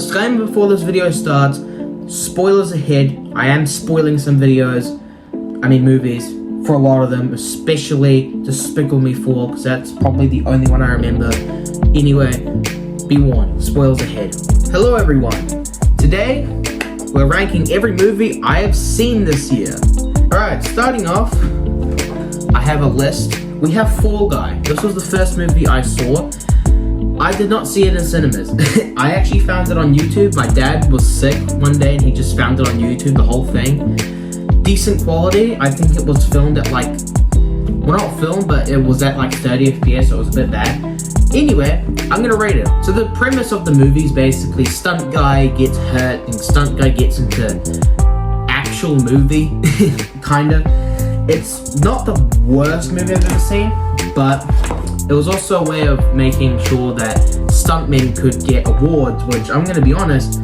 Disclaimer before this video starts, spoilers ahead. I am spoiling some movies for a lot of them, especially Despicable Me 4, because that's probably the only one I remember. Anyway, be warned, spoilers ahead. Hello everyone. Today, we're ranking every movie I have seen this year. Alright, starting off, I have a list. We have Fall Guy. This was the first movie I saw. I did not see it in cinemas. I actually found it on YouTube. My dad was sick one day and he just found it on YouTube, the whole thing. Decent quality. I think it was filmed at well, not filmed, but it was at 30 FPS, so it was a bit bad. Anyway, I'm gonna rate it. So the premise of the movie is basically stunt guy gets hurt and stunt guy gets into actual movie, kinda. It's not the worst movie I've ever seen, but it was also a way of making sure that stuntmen could get awards, which I'm gonna be honest,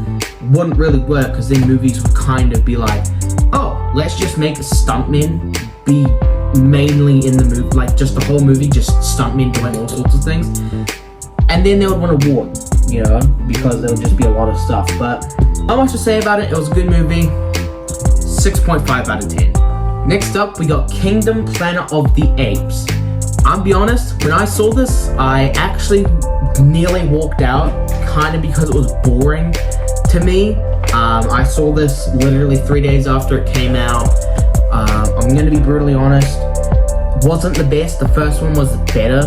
wouldn't really work, because then movies would kind of be like, oh, let's just make stuntmen be mainly in the movie, just the whole movie, just stuntmen doing all sorts of things. And then they would win an award, because there would just be a lot of stuff. But not much to say about it. It was a good movie. 6.5 out of 10. Next up, we got Kingdom Planet of the Apes. I'll be honest, when I saw this, I actually nearly walked out, kind of because it was boring to me. I saw this literally 3 days after it came out. I'm gonna be brutally honest, wasn't the best. The first one was better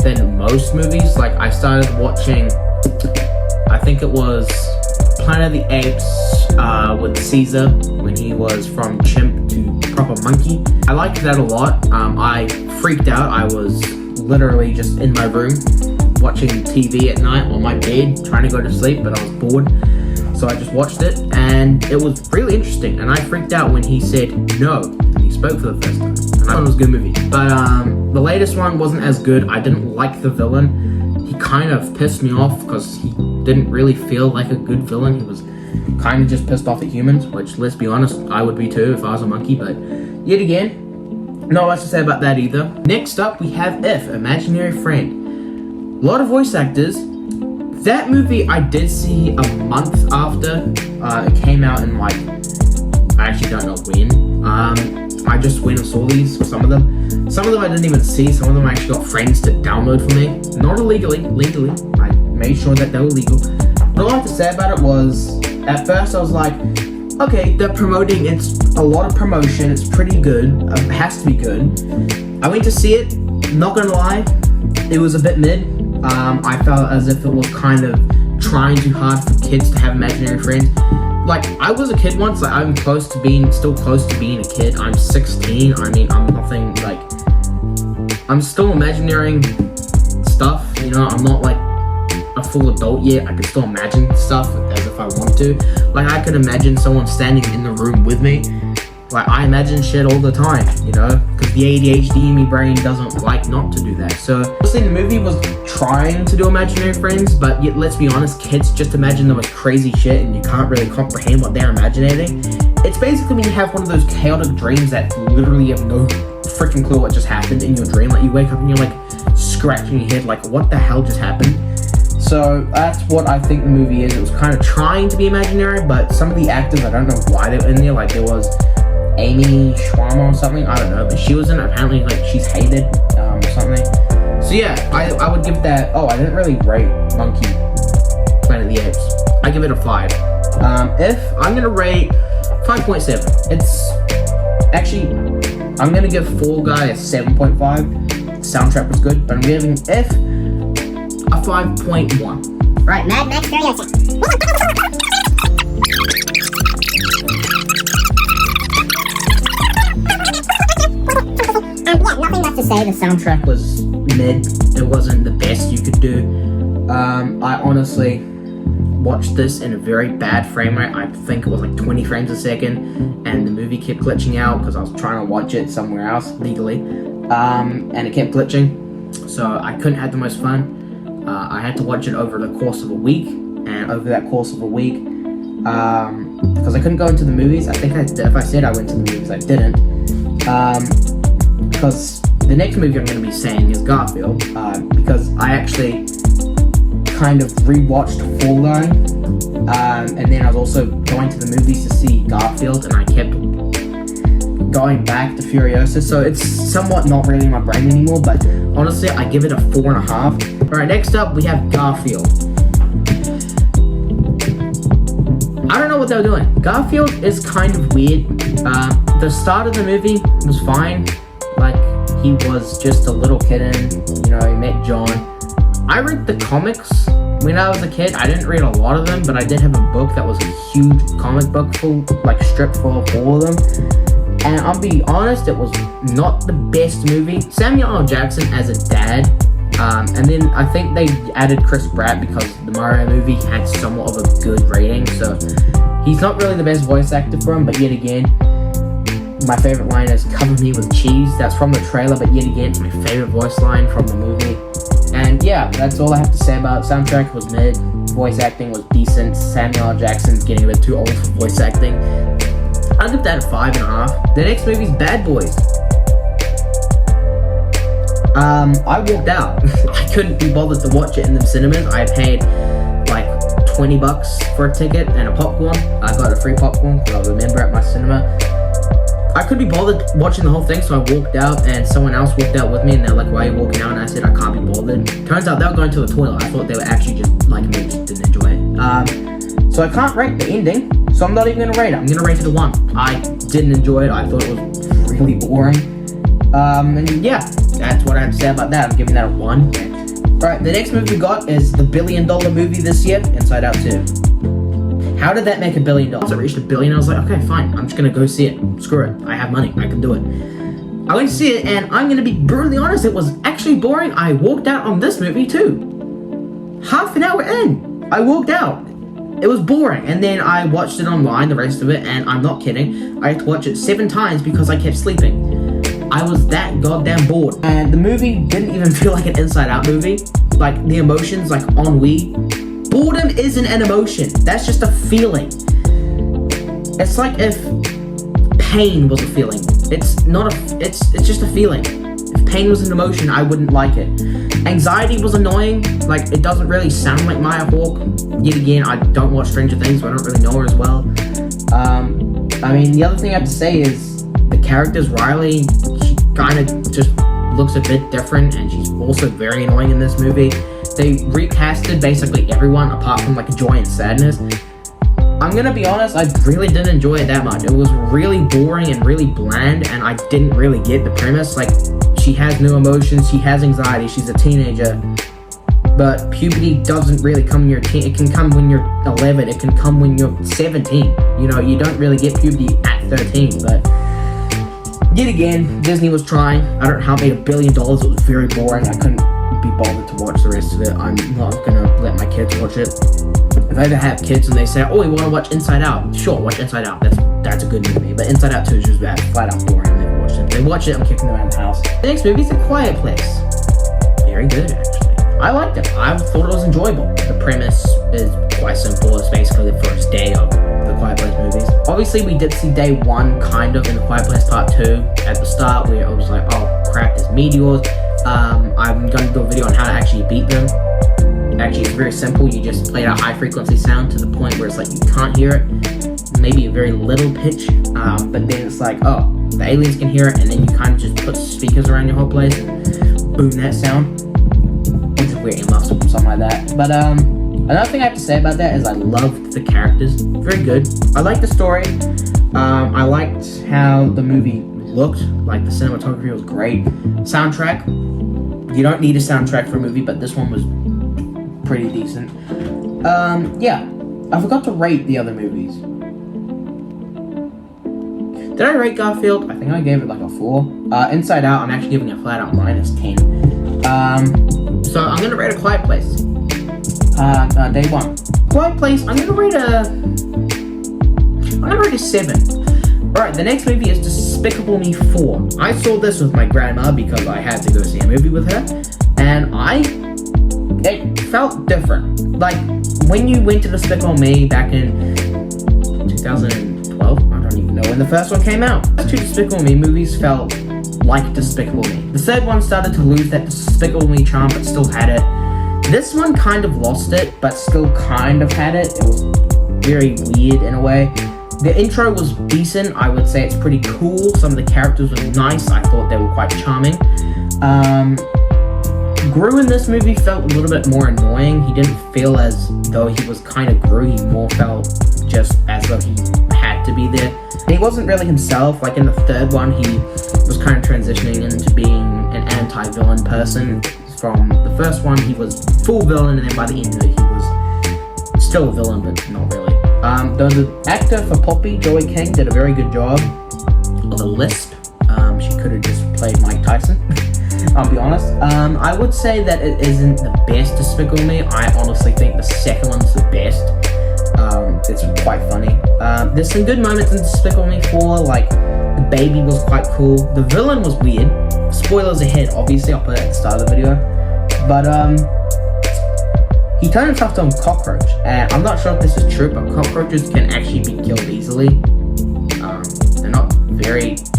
than most movies. I started watching, I think it was Planet of the Apes with Caesar, when he was from chimp to proper monkey. I liked that a lot. I freaked out. I was literally just in my room watching TV at night on my bed, trying to go to sleep, but I was bored. So I just watched it, and it was really interesting. And I freaked out when he said no, and he spoke for the first time. And I thought it was a good movie. But the latest one wasn't as good. I didn't like the villain. He kind of pissed me off because he didn't really feel like a good villain. He was kind of just pissed off at humans, which, let's be honest, I would be too if I was a monkey. But yet again, not much to say about that either. Next up, we have If, Imaginary Friend. A lot of voice actors. That movie I did see a month after it came out in I actually don't know when. I just went and saw these, some of them. Some of them I didn't even see, some of them I actually got friends to download for me. Not illegally, legally. I made sure that they were legal. What I like to say about it was, at first I was like, okay, they're promoting, it's a lot of promotion, it's pretty good, it has to be good. I went to see it, not gonna lie, it was a bit mid. I felt as if it was kind of trying too hard for kids to have imaginary friends. I was a kid once, I'm still close to being a kid. I'm 16, I'm nothing, I'm still imagining stuff, I'm not a full adult yet. I can still imagine stuff as if I want to. I could imagine someone standing in the room with me. I imagine shit all the time, because the ADHD in me brain doesn't like not to do that. So, obviously the movie was trying to do imaginary friends, but yet, let's be honest, kids just imagine the most crazy shit and you can't really comprehend what they're imagining. It's basically when you have one of those chaotic dreams that literally have no freaking clue what just happened in your dream. You wake up and you're scratching your head, what the hell just happened? So that's what I think the movie is. It was kind of trying to be imaginary, but some of the actors, I don't know why they were in there. There was Amy Schwammer or something, I don't know, but she was in it. Apparently, she's hated or something. So yeah, I would give that. Oh, I didn't really rate Monkey Planet of the Apes. I give it a 5. If I'm gonna rate 5.7. It's actually, I'm gonna give Fall Guy a 7.5. Soundtrack was good, but I'm giving If a 5.1. Right, Mad Max Furiosa. Nothing much to say. The soundtrack was mid. It wasn't the best you could do. I honestly watched this in a very bad frame rate. I think it was 20 frames a second, and the movie kept glitching out because I was trying to watch it somewhere else legally, and it kept glitching, so I couldn't have the most fun. I had to watch it over the course of a week, and over that course of a week, because I couldn't go into the movies. I think if I said I went to the movies, I didn't. Because the next movie I'm going to be saying is Garfield, because I actually kind of rewatched Fall Guy And then I was also going to the movies to see Garfield, and I kept going back to Furiosa, so it's somewhat not really in my brain anymore, but honestly, I give it a 4.5. Alright, next up, we have Garfield. I don't know what they were doing. Garfield is kind of weird. The start of the movie was fine. Like, he was just a little kitten, you know, he met John. I read the comics when I was a kid. I didn't read a lot of them, but I did have a book that was a huge comic book full, like strip full of all of them. And I'll be honest, it was not the best movie. Samuel L. Jackson as a dad, and then I think they added Chris Pratt because the Mario movie had somewhat of a good rating, so he's not really the best voice actor for him, but yet again, my favorite line is "cover me with cheese." That's from the trailer, but yet again, it's my favorite voice line from the movie. And yeah, that's all I have to say about it. Soundtrack was mid, voice acting was decent. Samuel L. Jackson's getting a bit too old for voice acting. I'll give that a 5.5. The next movie is Bad Boys. I walked out. I couldn't be bothered to watch it in the cinemas. I paid like $20 for a ticket and a popcorn. I got a free popcorn because I was a member at my cinema. I couldn't be bothered watching the whole thing, so I walked out, and someone else walked out with me, and they're like, "Why are you walking out?" And I said, "I can't be bothered." Turns out they were going to the toilet. I thought they were actually just like me, just didn't enjoy it. So I can't rate the ending, so I'm not even gonna rate it. I'm gonna rate it a 1. I didn't enjoy it. I thought it was really boring. And yeah, that's what I have to say about that. I'm giving that a 1. Alright, the next movie we got is the $1 billion movie this year, Inside Out 2. How did that make $1 billion? I reached $1 billion, I was like, okay, fine, I'm just gonna go see it. Screw it, I have money, I can do it. I went to see it, and I'm gonna be brutally honest, it was actually boring. I walked out on this movie too. Half an hour in, I walked out. It was boring, and then I watched it online, the rest of it, and I'm not kidding, I had to watch it 7 times because I kept sleeping. I was that goddamn bored. And the movie didn't even feel like an Inside Out movie. Like, the emotions, like, ennui. Boredom isn't an emotion. That's just a feeling. It's like if pain was a feeling. It's not a, it's just a feeling. If pain was an emotion, I wouldn't like it. Anxiety was annoying. Like, it doesn't really sound like Maya Hawke. Yet again, I don't watch Stranger Things, so I don't really know her as well. I mean, the other thing I have to say is the character's Riley. She kind of just looks a bit different, and she's also very annoying in this movie. They recasted basically everyone apart from like Joy and Sadness. I'm gonna be honest, I really didn't enjoy it that much. It was really boring and really bland, and I didn't really get the premise. Like, she has no emotions, she has anxiety, she's a teenager. But puberty doesn't really come when you're it can come when you're 11, it can come when you're 17. You know, you don't really get puberty at 13, but yet again, Disney was trying. I don't know how it made $1 billion, it was very boring. I couldn't be bothered to watch the rest of it. I'm not gonna let my kids watch it. If I ever have kids and they say, "Oh, we want to watch Inside Out," sure, watch Inside Out. That's a good movie. But Inside Out 2 is just bad, flat out boring. I never watched it. If they watch it, I'm kicking them out of the house. The next movie is A Quiet Place. Very good, actually. I liked it. I thought it was enjoyable. The premise is quite simple. It's basically the first day of the Quiet Place movies. Obviously, we did see day 1 kind of in The Quiet Place Part 2 at the start, where it was like, oh crap, there's meteors. I'm going to do a video on how to actually beat them. Actually, it's very simple. You just play a high frequency sound to the point where it's like you can't hear it. Maybe a very little pitch, but then it's like, oh, the aliens can hear it, and then you kind of just put speakers around your whole place, boom that sound. Or just wear earmuffs or something like that. But another thing I have to say about that is I loved the characters. Very good. I liked the story. I liked how the movie looked. Like, the cinematography was great. Soundtrack. You don't need a soundtrack for a movie, but this one was pretty decent. Yeah. I forgot to rate the other movies. Did I rate Garfield? I think I gave it like a 4. Inside Out, I'm actually giving it flat out -10. So I'm gonna rate A Quiet Place. Day 1. Quiet Place, I'm gonna rate a 7. Alright, the next movie is Despicable Me 4. I saw this with my grandma because I had to go see a movie with her, and it felt different. Like, when you went to Despicable Me back in 2012, I don't even know when the first one came out. The 2 Despicable Me movies felt like Despicable Me. The third one started to lose that Despicable Me charm, but still had it. This one kind of lost it, but still kind of had it. It was very weird in a way. The intro was decent. I would say it's pretty cool. Some of the characters were nice. I thought they were quite charming. Gru in this movie felt a little bit more annoying. He didn't feel as though he was kind of Gru. He more felt just as though he had to be there. And he wasn't really himself. Like in the third one, he was kind of transitioning into being an anti-villain person. From the first one, he was full villain, and then by the end of it, he was still a villain, but not really. The actor for Poppy, Joey King, did a very good job of a lisp. She could have just played Mike Tyson. I'll be honest. I would say that it isn't the best Despicable Me. I honestly think the second one's the best. It's quite funny. There's some good moments in Despicable Me 4, like the baby was quite cool. The villain was weird. Spoilers ahead, obviously, I'll put it at the start of the video. But he turned himself to a cockroach. And I'm not sure if this is true, but cockroaches can actually be killed easily.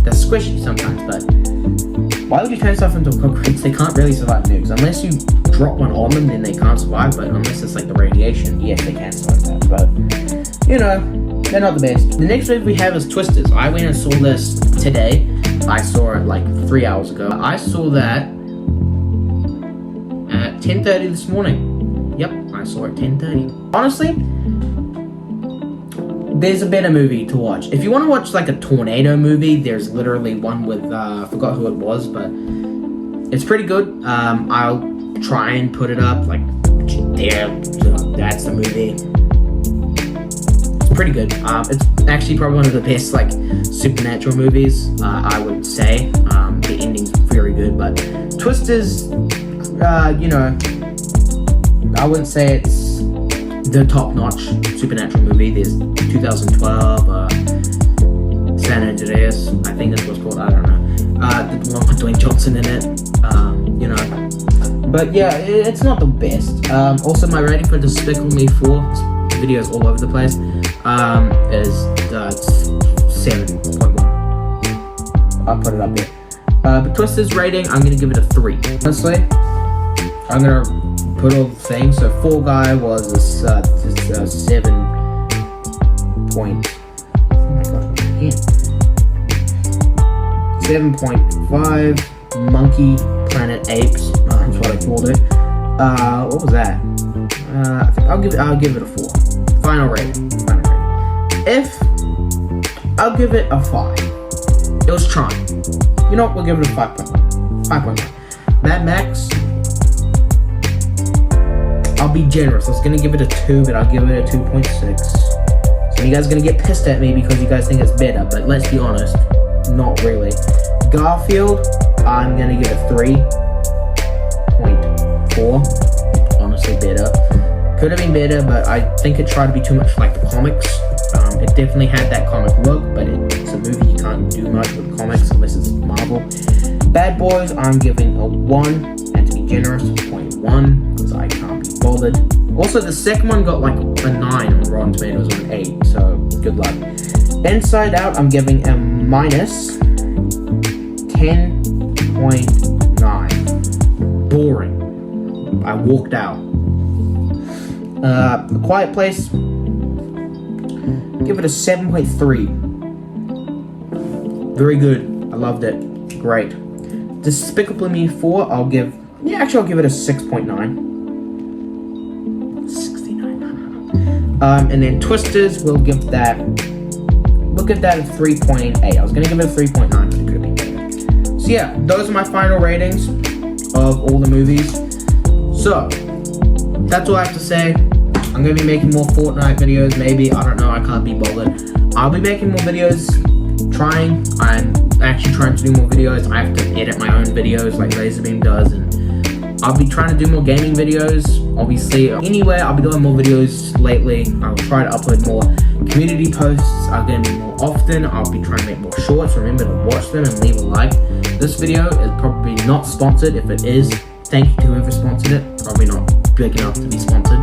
They're squishy sometimes, but why would you turn yourself into a cockroach? They can't really survive nukes. Unless you drop one on them, then they can't survive, but unless it's like the radiation, yes, they can survive that, but, you know, they're not the best. The next movie we have is Twisters. I went and saw this today. I saw it like 3 hours ago. I saw that at 10:30 this morning. Yep, I saw it at 10:30. Honestly, there's a better movie to watch. If you want to watch like a tornado movie, there's literally one with, I forgot who it was, but it's pretty good. I'll try and put it up, like, there, that's the movie. It's pretty good. It's actually probably one of the best, like, supernatural movies, I would say. The ending's very good, but Twisters, you know, I wouldn't say it's the top-notch supernatural movie. There's 2012, San Andreas, I think that's what's called, I don't know. The one with Dwayne Johnson in it, you know. But yeah, it's not the best. Also, my rating for Despicable Me 4, this video is all over the place, is 7.1. I'll put it up here. But Twisters rating, I'm gonna give it a 3. Honestly, I'm gonna put all the things. So Fall Guy was a 7 point. Oh my god, again. 7.5. Monkey Planet Apes. That's what I called it. What was that? I think I'll give it a 4. Final rating. If I'll give it a 5. It was trying. You know what? We'll give it a 5.1. 5.1. Mad Max. I'll be generous. I was gonna give it a 2, but I'll give it a 2.6. So you guys are gonna get pissed at me because you guys think it's better, but let's be honest, not really. Garfield, I'm gonna give it 3.4. Honestly, better. Could have been better, but I think it tried to be too much like the comics. It definitely had that comic look, but it's a movie. You can't do much with comics unless it's Marvel. Bad Boys, I'm giving a 1, and to be generous, 0.1, because I can't be bothered. Also, the second one got like a 9 on Rotten Tomatoes or an 8, so good luck. Inside Out, I'm giving a minus 10.9. Boring. I walked out. The Quiet Place, give it a 7.3. Very good. I loved it. Great. Despicable Me 4, I'll give it a 6.9. 69. And then Twisters, we'll give that a 3.8. I was gonna give it a 3.9, but it could be better. So yeah, those are my final ratings of all the movies. So that's all I have to say. I'm gonna be making more Fortnite videos, maybe. I don't know. I can't be bothered. I'll be making more videos. I'm actually trying to do more videos. I have to edit my own videos like Razorbeam does, and I'll be trying to do more gaming videos, obviously. Anyway, I'll be doing more videos lately. I'll try to upload more community posts. I'm gonna be more often. I'll be trying to make more shorts. Remember to watch them and leave a like. This video is probably not sponsored. If it is, thank you to whoever sponsored it. Probably not big enough to be sponsored.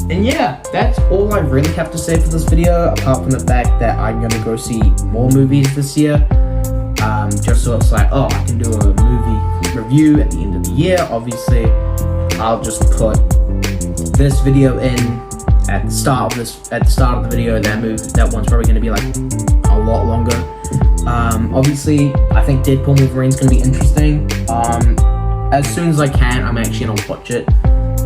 And yeah, that's all I really have to say for this video, apart from the fact that I'm gonna go see more movies this year. Just so it's like, oh, I can do a movie review at the end of the year. Obviously, I'll just put this video in at the start of the video, that one's probably going to be like a lot longer. Obviously, I think Deadpool Wolverine's going to be interesting. As soon as I can, I'm actually going to watch it.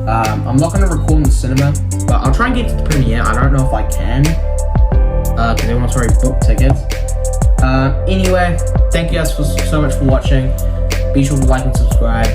I'm not going to record in the cinema, but I'll try and get to the premiere. I don't know if I can, because everyone's already booked tickets. Anyway, thank you guys so much for watching. Be sure to like and subscribe.